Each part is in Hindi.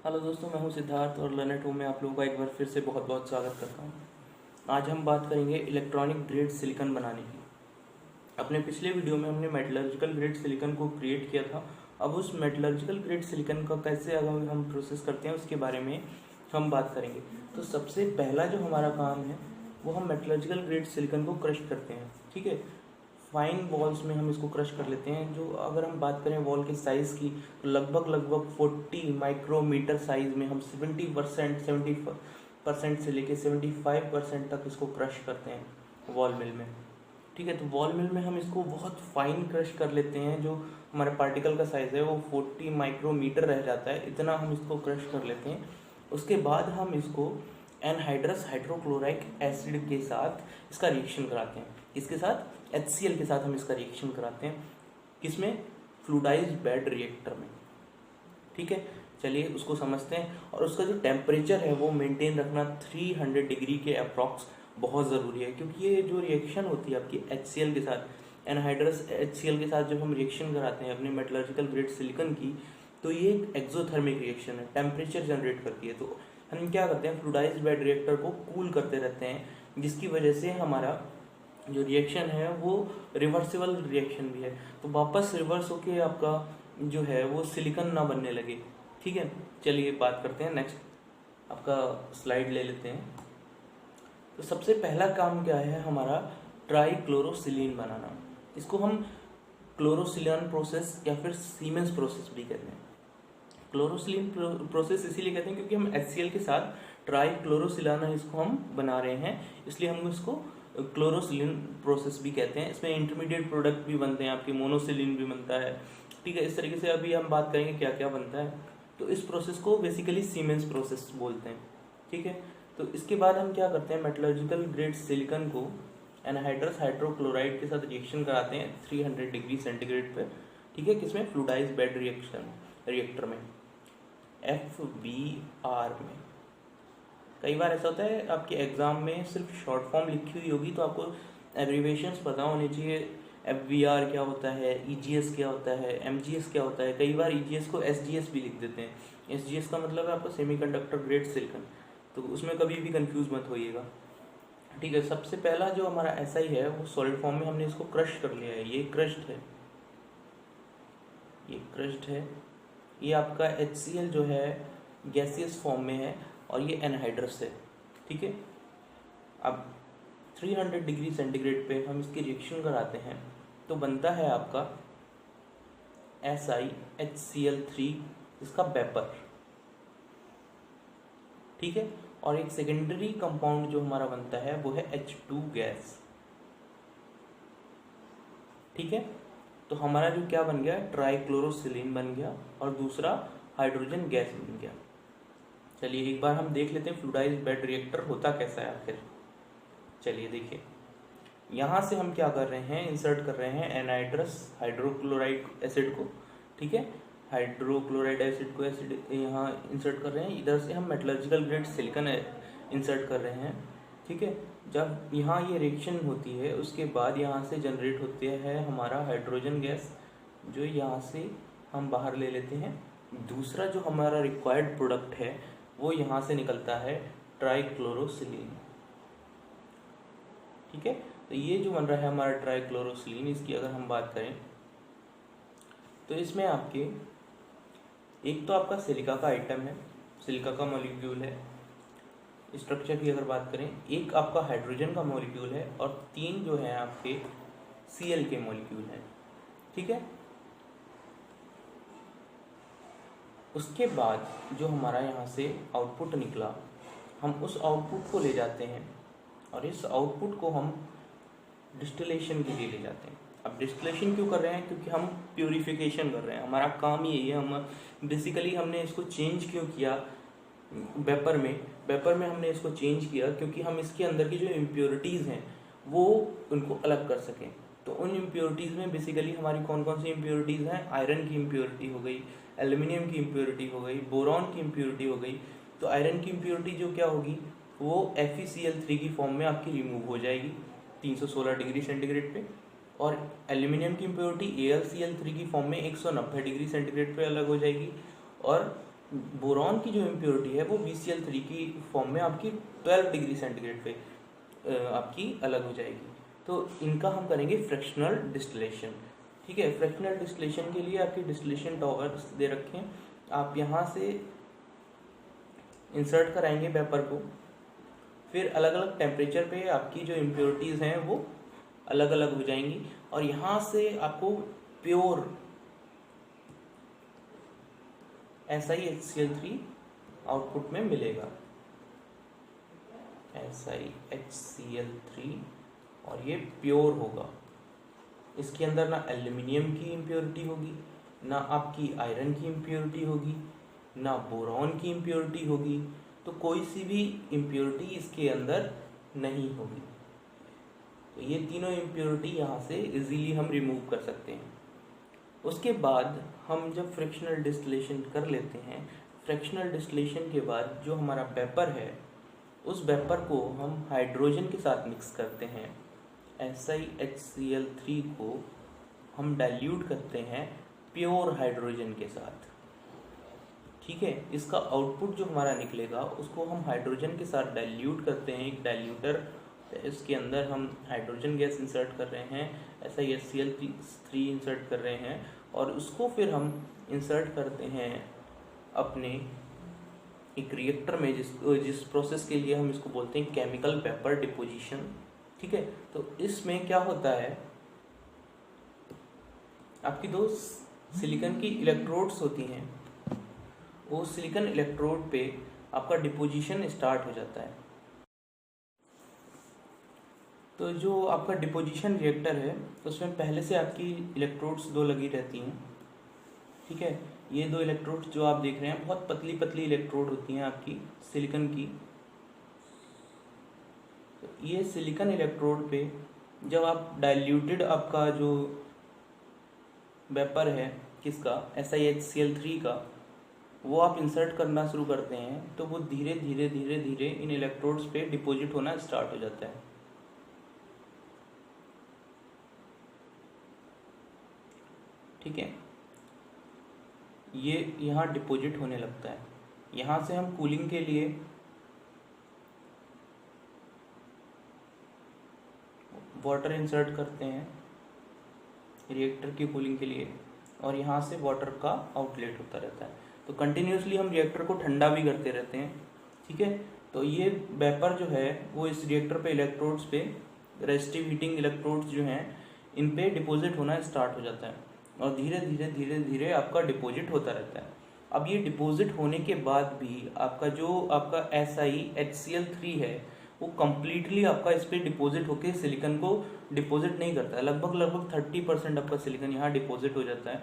हेलो दोस्तों, मैं हूं सिद्धार्थ और लर्नेट में आप लोगों का एक बार फिर से बहुत बहुत स्वागत करता हूं। आज हम बात करेंगे इलेक्ट्रॉनिक ग्रेड सिलिकॉन बनाने की। अपने पिछले वीडियो में हमने मेटलर्जिकल ग्रेड सिलिकॉन को क्रिएट किया था। अब उस मेटलर्जिकल ग्रेड सिलिकॉन का कैसे अगर हम प्रोसेस करते हैं उसके बारे में हम बात करेंगे। तो सबसे पहला जो हमारा काम है वो हम मेटलर्जिकल ग्रेड सिलिकॉन को क्रश करते हैं। ठीक है, फाइन बॉल्स में हम इसको क्रश कर लेते हैं। जो अगर हम बात करें वॉल के साइज़ की तो लगभग 40 माइक्रोमीटर साइज़ में हम 70% से लेके 75% तक इसको क्रश करते हैं वॉल मिल में। ठीक है, तो वॉल मिल में हम इसको बहुत फाइन क्रश कर लेते हैं। जो हमारे पार्टिकल का साइज़ है वो 40 माइक्रोमीटर रह जाता है, इतना हम इसको क्रश कर लेते हैं। उसके बाद हम इसको एनहाइड्रस हाइड्रोक्लोराइक एसिड के साथ इसका रिएक्शन कराते हैं। इसके साथ HCl के साथ हम इसका रिएक्शन कराते हैं। किसमें? फ्लूइडाइज्ड बेड रिएक्टर में। ठीक है, चलिए उसको समझते हैं। और उसका जो टेम्परेचर है वो मेंटेन रखना 300 डिग्री के अप्रॉक्स बहुत ज़रूरी है, क्योंकि ये जो रिएक्शन होती है आपकी HCl के साथ, एनहाइड्रस HCl के साथ जब हम रिएक्शन कराते हैं अपने मेटलर्जिकल ग्रेड सिलिकॉन की, तो ये एक एक्सोथर्मिक रिएक्शन है, टेम्परेचर जनरेट करती है। तो हम क्या करते हैं, फ्लूइडाइज्ड बेड रिएक्टर को कूल करते रहते हैं, जिसकी वजह से हमारा जो रिएक्शन है वो रिवर्सिबल रिएक्शन भी है। तो वापस रिवर्स होके आपका जो है वो सिलिकॉन ना बनने लगे। ठीक है, चलिए बात करते हैं नेक्स्ट। आपका स्लाइड ले लेते हैं। तो सबसे पहला काम क्या है हमारा, ट्राईक्लोरोसिलीन बनाना। इसको हम क्लोरोसिलियन प्रोसेस या फिर सीमेंस प्रोसेस भी कहते हैं। क्लोरोसिलीन प्रोसेस इसीलिए कहते हैं क्योंकि हम HCl के साथ ट्राईक्लोरोसिलाना इसको हम बना रहे हैं, इसलिए हम इसको क्लोरोसिलीन प्रोसेस भी कहते हैं। इसमें इंटरमीडिएट प्रोडक्ट भी बनते हैं, आपके मोनोसिलीन भी बनता है। ठीक है, इस तरीके से अभी हम बात करेंगे क्या क्या बनता है। तो इस प्रोसेस को बेसिकली सीमेंस प्रोसेस बोलते हैं। ठीक है, तो इसके बाद हम क्या करते हैं, मेटलर्जिकल ग्रेड सिलिकॉन को एनहाइड्रस हाइड्रोक्लोराइड के साथ रिएक्शन कराते हैं 300 डिग्री सेंटीग्रेड पे। ठीक है, किसमें? फ्लूइडाइज्ड बेड रिएक्टर में, FBR में। कई बार ऐसा होता है आपके एग्जाम में सिर्फ शॉर्ट फॉर्म लिखी हुई होगी तो आपको एब्रीवेशंस पता होने चाहिए। FBR क्या होता है, EGS क्या होता है, MGS क्या होता है। कई बार EGS को SGS भी लिख देते हैं। SGS का मतलब है आपका सेमीकंडक्टर ग्रेड सिलिकॉन, तो उसमें कभी भी कंफ्यूज मत होइएगा। ठीक है, सबसे पहला जो हमारा SI है वो सॉलिड फॉर्म में हमने इसको क्रश कर लिया है। ये क्रश्ड है, ये क्रश्ड है। ये आपका HCl जो है गैसियस फॉर्म में है और ये एनहाइड्रस है। ठीक है, अब 300 डिग्री सेंटीग्रेड पे हम इसकी रिएक्शन कराते हैं तो बनता है आपका SiHCl3, इसका वेपर। ठीक है, और एक सेकेंडरी कंपाउंड जो हमारा बनता है वो है H2 गैस। ठीक है, तो हमारा जो क्या बन गया, ट्राईक्लोरोसिलीन बन गया और दूसरा हाइड्रोजन गैस बन गया। चलिए एक बार हम देख लेते हैं फ्लूइडाइज्ड बेड रिएक्टर होता कैसा है आखिर। चलिए देखिए, यहाँ से हम क्या कर रहे हैं, इंसर्ट कर रहे हैं एनहाइड्रस हाइड्रोक्लोराइड एसिड को। ठीक है, हाइड्रोक्लोराइड एसिड को एसिड यहाँ इंसर्ट कर रहे हैं। इधर से हम मेटलर्जिकल ग्रेड सिलिकॉन इंसर्ट कर रहे हैं। ठीक है, जब यहाँ ये रिएक्शन होती है उसके बाद यहाँ से जनरेट होते हैं हमारा हाइड्रोजन गैस, जो यहाँ से हम बाहर ले लेते हैं। दूसरा जो हमारा रिक्वायर्ड प्रोडक्ट है वो यहाँ से निकलता है ट्राईक्लोरोसिलीन। ठीक है, तो ये जो बन रहा है हमारा ट्राईक्लोरोसिलीन, इसकी अगर हम बात करें तो इसमें आपके एक तो आपका सिलिका का आइटम है, सिलिका का मॉलिक्यूल है। स्ट्रक्चर की अगर बात करें, एक आपका हाइड्रोजन का मॉलिक्यूल है और 3 जो है आपके Cl के मॉलिक्यूल हैं। ठीक है, उसके बाद जो हमारा यहाँ से आउटपुट निकला, हम उस आउटपुट को ले जाते हैं और इस आउटपुट को हम डिस्टिलेशन के लिए ले जाते हैं। अब डिस्टिलेशन क्यों कर रहे हैं, क्योंकि हम प्यूरिफिकेशन कर रहे हैं, हमारा काम यही है। हम बेसिकली हमने इसको चेंज क्यों किया वेपर में हमने इसको चेंज किया क्योंकि हम इसके अंदर की जो इम्प्योरिटीज़ हैं वो उनको अलग कर सकें। तो उन इम्प्योरिटीज़ में बेसिकली हमारी कौन कौन सी इम्प्योरिटीज़ हैं, आयरन की इम्प्योरिटी हो गई, एल्यूमिनियम की इम्प्योरिटी हो गई, बोरॉन की इम्प्योरिटी हो गई। तो आयरन की इम्प्योरिटी जो क्या होगी, वो FeCl3 की फॉर्म में आपकी रिमूव हो जाएगी 316 डिग्री सेंटीग्रेड पे, और एल्यूमिनियम की इम्प्योरिटी AlCl3 की फॉर्म में 190 डिग्री सेंटीग्रेड पे अलग हो जाएगी, और बोरॉन की जो इम्प्योरिटी है वो BCl3 की फॉर्म में आपकी 12 डिग्री सेंटीग्रेड पे आपकी अलग हो जाएगी। तो इनका हम करेंगे फ्रैक्शनल डिस्टिलेशन। ठीक है, फ्रैक्शनल डिस्टिलेशन के लिए आपके डिस्टिलेशन टॉवर्स दे रखे हैं, आप यहाँ से इंसर्ट कराएंगे वेपर को, फिर अलग अलग टेम्परेचर पे आपकी जो इम्प्योरिटीज़ हैं वो अलग अलग हो जाएंगी, और यहाँ से आपको प्योर SiHCl3 आउटपुट में मिलेगा, SiHCl3, और ये प्योर होगा। इसके अंदर ना एल्यूमिनियम की इम्प्योरिटी होगी, ना आपकी आयरन की इम्प्योरिटी होगी, ना बोरॉन की इम्प्योरिटी होगी, तो कोई सी भी इम्प्योरिटी इसके अंदर नहीं होगी। तो ये तीनों इम्प्योरिटी यहाँ से इजीली हम रिमूव कर सकते हैं। उसके बाद हम जब फ्रैक्शनल डिस्टिलेशन कर लेते हैं, फ्रैक्शनल डिस्टिलेशन के बाद जो हमारा वेपर है, उस वेपर को हम हाइड्रोजन के साथ मिक्स करते हैं। SiHCl3 को हम डाइल्यूट करते हैं प्योर हाइड्रोजन के साथ। ठीक है, इसका आउटपुट जो हमारा निकलेगा उसको हम हाइड्रोजन के साथ डाइल्यूट करते हैं, एक डाइल्यूटर, इसके अंदर हम हाइड्रोजन गैस इंसर्ट कर रहे हैं, SiHCl3 इंसर्ट कर रहे हैं, और उसको फिर हम इंसर्ट करते हैं अपने एक रिएक्टर में, जिस प्रोसेस के लिए हम इसको बोलते हैं केमिकल वेपर डिपोजिशन। ठीक है, तो इसमें क्या होता है, आपकी दो सिलिकॉन की इलेक्ट्रोड्स होती हैं, वो सिलिकॉन इलेक्ट्रोड पे आपका डिपोजिशन स्टार्ट हो जाता है। तो जो आपका डिपोजिशन रिएक्टर है उसमें पहले से आपकी इलेक्ट्रोड्स दो लगी रहती हैं। ठीक है, ये दो इलेक्ट्रोड्स जो आप देख रहे हैं बहुत पतली पतली इलेक्ट्रोड होती हैं आपकी सिलिकॉन की। तो ये सिलिकॉन इलेक्ट्रोड पे जब आप डाइल्यूटेड आपका जो वेपर है किसका, SiHCl3 का, वो आप इंसर्ट करना शुरू करते हैं, तो वो धीरे धीरे धीरे धीरे इन इलेक्ट्रोड्स पे डिपॉजिट होना स्टार्ट हो जाता है। ठीक है, ये यहाँ डिपॉजिट होने लगता है। यहाँ से हम कूलिंग के लिए वाटर इंसर्ट करते हैं रिएक्टर की कूलिंग के लिए, और यहाँ से वाटर का आउटलेट होता रहता है। तो कंटिन्यूसली हम रिएक्टर को ठंडा भी करते रहते हैं। ठीक है, तो ये वेपर जो है वो इस रिएक्टर पे इलेक्ट्रोड्स पे, रेजिस्टिव हीटिंग इलेक्ट्रोड्स जो हैं, इन पे डिपॉजिट होना स्टार्ट हो जाता है, और धीरे धीरे धीरे धीरे आपका डिपॉजिट होता रहता है। अब ये डिपॉजिट होने के बाद भी आपका जो आपका SiHCl3 है वो कम्प्लीटली आपका इस पर डिपॉजिट होके सिलिकॉन को डिपॉजिट नहीं करता है। लगभग 30% आपका सिलिकॉन यहाँ डिपॉजिट हो जाता है,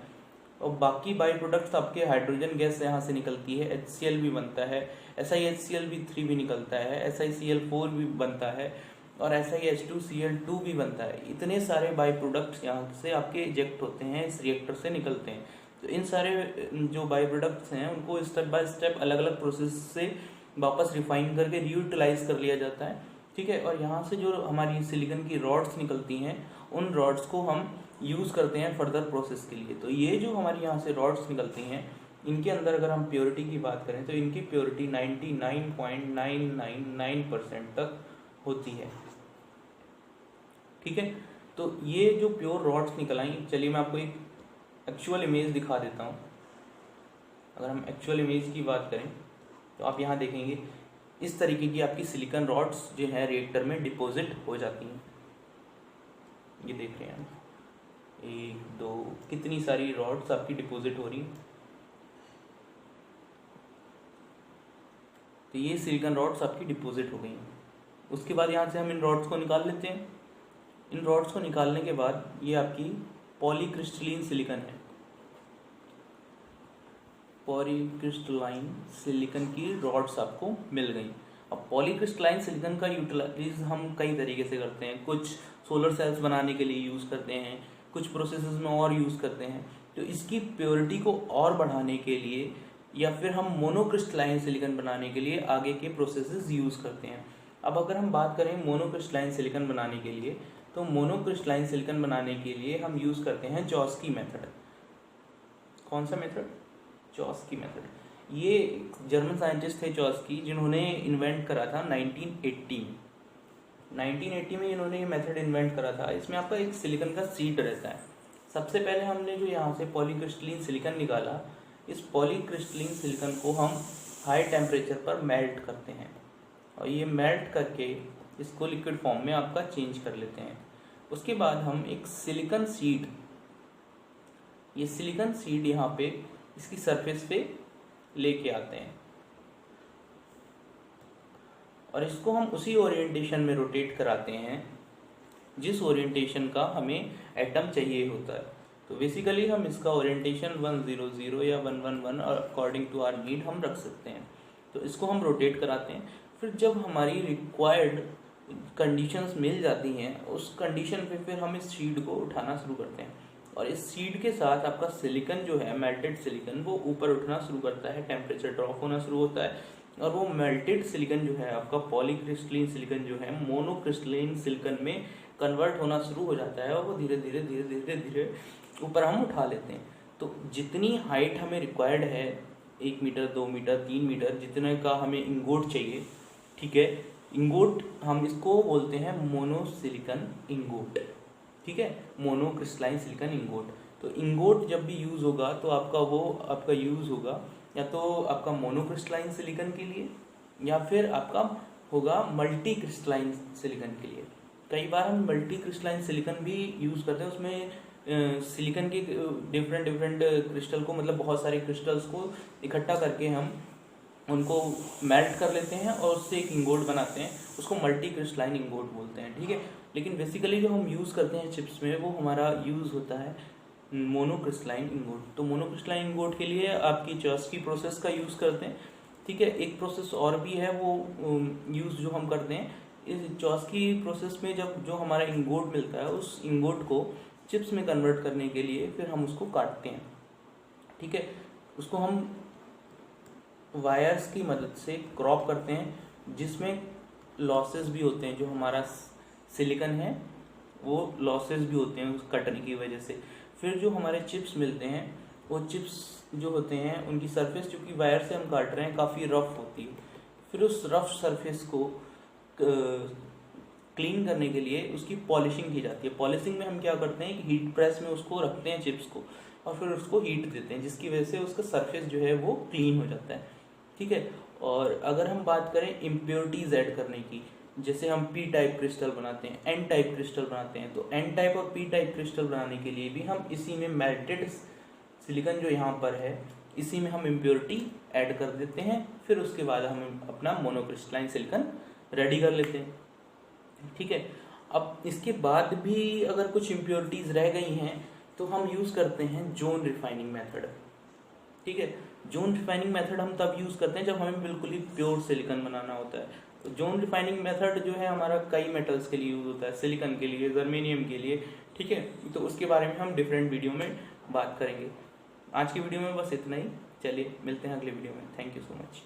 और बाकी बाई प्रोडक्ट्स आपके हाइड्रोजन गैस यहाँ से निकलती है, HCl भी बनता है, SiHCl3 भी निकलता है, SiCl4 भी बनता है, और SiH2Cl2 भी बनता है। इतने सारे बाई प्रोडक्ट्स यहाँ से आपके इजेक्ट होते हैं, इस रिएक्टर से निकलते हैं। तो इन सारे जो बाई प्रोडक्ट्स हैं उनको स्टेप बाय स्टेप अलग अलग प्रोसेस से वापस रिफाइन करके रीयूटिलाइज कर लिया जाता है। ठीक है, और यहाँ से जो हमारी सिलिकॉन की रॉड्स निकलती हैं, उन रॉड्स को हम यूज़ करते हैं फर्दर प्रोसेस के लिए। तो ये जो हमारी यहाँ से रॉड्स निकलती हैं, इनके अंदर अगर हम प्योरिटी की बात करें तो इनकी प्योरिटी 99.999% तक होती है। ठीक है, तो ये जो प्योर रॉड्स निकल आई, चलिए मैं आपको एक एक्चुअल इमेज दिखा देता हूँ। अगर हम एक्चुअल इमेज की बात करें तो आप यहाँ देखेंगे इस तरीके की आपकी सिलिकॉन रॉड्स जो है रिएक्टर में डिपॉजिट हो जाती हैं। ये देख रहे हैं, 1 2 कितनी सारी रॉड्स आपकी डिपॉजिट हो रही हैं। तो ये सिलिकॉन रॉड्स आपकी डिपॉजिट हो गई हैं। उसके बाद यहाँ से हम इन रॉड्स को निकाल लेते हैं। इन रॉड्स को निकालने के बाद ये आपकी पॉलीक्रिस्टलाइन सिलिकॉन है, पॉलीक्रिस्टलाइन सिलिकॉन की रॉड्स आपको मिल गई। अब पॉलीक्रिस्टलाइन सिलिकॉन का यूटिलाइज हम कई तरीके से करते हैं, कुछ सोलर सेल्स बनाने के लिए यूज़ करते हैं, कुछ प्रोसेसेस में और यूज़ करते हैं। तो इसकी प्योरिटी को और बढ़ाने के लिए या फिर हम मोनोक्रिस्टलाइन सिलिकॉन बनाने के लिए आगे के प्रोसेसेस यूज़ करते हैं। अब अगर हम बात करें मोनोक्रिस्टलाइन सिलिकॉन बनाने के लिए, तो मोनोक्रिस्टलाइन सिलिकॉन बनाने के लिए हम यूज़ करते हैं चॉस्की मेथड। कौन सा मेथड? चॉस्की मेथड। ये जर्मन साइंटिस्ट थे चॉस्की, जिन्होंने इन्वेंट करा था 1980 में। 1980 में इन्होंने ये मेथड इन्वेंट करा था। इसमें आपका एक सिलिकॉन का सीड रहता है। सबसे पहले हमने जो यहाँ से पॉलीक्रिस्टलिन सिलिकॉन निकाला, इस पॉलीक्रिस्टलिन सिलिकॉन को हम हाई टेम्परेचर पर मेल्ट करते हैं और ये मेल्ट करके इसको लिक्विड फॉर्म में आपका चेंज कर लेते हैं। उसके बाद हम एक सिलिकॉन सीड, ये सिलिकॉन सीड यहाँ पे इसकी सरफेस पे लेके आते हैं और इसको हम उसी ओरिएंटेशन में रोटेट कराते हैं जिस ओरिएंटेशन का हमें एटम चाहिए होता है। तो बेसिकली हम इसका ओरिएंटेशन 100 या 111 अकॉर्डिंग टू आवर नीड हम रख सकते हैं। तो इसको हम रोटेट कराते हैं। फिर जब हमारी रिक्वायर्ड कंडीशंस मिल जाती हैं, उस कंडीशन पे फिर हम इस सीड को उठाना शुरू करते हैं और इस सीड के साथ आपका सिलिकॉन जो है, मेल्टेड सिलिकॉन, वो ऊपर उठना शुरू करता है, टेम्परेचर ड्रॉप होना शुरू होता है और वो मेल्टेड सिलिकॉन जो है आपका पॉलीक्रिस्टलिन सिलिकॉन जो है मोनोक्रिस्टलिन सिलिकॉन में कन्वर्ट होना शुरू हो जाता है और वो धीरे धीरे धीरे धीरे धीरे ऊपर हम उठा लेते हैं। तो जितनी हाइट हमें रिक्वायर्ड है, 1 मीटर 2 मीटर 3 मीटर जितने का हमें इंगोट चाहिए, ठीक है, इंगोट हम इसको बोलते हैं मोनोसिलिकॉन इंगोट, ठीक है, मोनोक्रिस्टलाइन सिलिकॉन इंगोट। तो इंगोट जब भी यूज़ होगा तो आपका यूज़ होगा या तो आपका मोनोक्रिस्टलाइन सिलिकॉन के लिए या फिर आपका होगा मल्टी क्रिस्टलाइन सिलिकॉन के लिए। कई बार हम मल्टी क्रिस्टलाइन सिलिकॉन भी यूज़ करते हैं। उसमें सिलिकॉन के डिफरेंट क्रिस्टल को, मतलब बहुत सारे क्रिस्टल्स को इकट्ठा करके हम उनको मेल्ट कर लेते हैं और उससे एक इंगोट बनाते हैं, उसको मल्टी क्रिस्टलाइन इंगोट बोलते हैं, ठीक है। लेकिन बेसिकली जो हम यूज़ करते हैं चिप्स में, वो हमारा यूज़ होता है मोनोक्रिस्टलाइन इंगोट। तो मोनोक्रिस्टलाइन इंगोट के लिए आपकी चॉस्की प्रोसेस का यूज़ करते हैं, ठीक है। एक प्रोसेस और भी है, वो यूज़ जो हम करते हैं इस चॉस्की प्रोसेस में, जब जो हमारा इंगोट मिलता है उस इंगोट को चिप्स में कन्वर्ट करने के लिए फिर हम उसको काटते हैं, ठीक है। उसको हम वायर्स की मदद से क्रॉप करते हैं, जिसमें लॉसेस भी होते हैं। जो हमारा सिलिकॉन है वो लॉसेस भी होते हैं उस कटने की वजह से। फिर जो हमारे चिप्स मिलते हैं, वो चिप्स जो होते हैं उनकी सरफेस, चूँकि वायर से हम काट रहे हैं, काफ़ी रफ होती है। फिर उस रफ सरफेस को क्लीन करने के लिए उसकी पॉलिशिंग की जाती है। पॉलिशिंग में हम क्या करते हैं कि हीट प्रेस में उसको रखते हैं चिप्स को और फिर उसको हीट देते हैं, जिसकी वजह से उसका सरफेस जो है वो क्लीन हो जाता है, ठीक है। और अगर हम बात करें इम्प्योरिटीज़ ऐड करने की, जैसे हम पी टाइप क्रिस्टल बनाते हैं, एन टाइप क्रिस्टल बनाते हैं, तो एन टाइप और पी टाइप क्रिस्टल बनाने के लिए भी हम इसी में मेल्टेड सिलिकॉन जो यहाँ पर है, इसी में हम इम्प्योरिटी ऐड कर देते हैं। फिर उसके बाद हम अपना मोनोक्रिस्टलाइन सिलिकॉन रेडी कर लेते हैं, ठीक है। अब इसके बाद भी अगर कुछ इम्प्योरिटीज़ रह गई हैं तो हम यूज़ करते हैं जोन रिफाइनिंग मेथड, ठीक है। जोन रिफाइनिंग मेथड हम तब यूज़ करते हैं जब हमें बिल्कुल ही प्योर सिलिकॉन बनाना होता है। तो जोन रिफाइनिंग मेथड जो है हमारा कई मेटल्स के लिए यूज़ होता है, सिलिकॉन के लिए, जर्मेनियम के लिए, ठीक है। तो उसके बारे में हम डिफरेंट वीडियो में बात करेंगे। आज की वीडियो में बस इतना ही। चलिए मिलते हैं अगले वीडियो में। Thank you so much.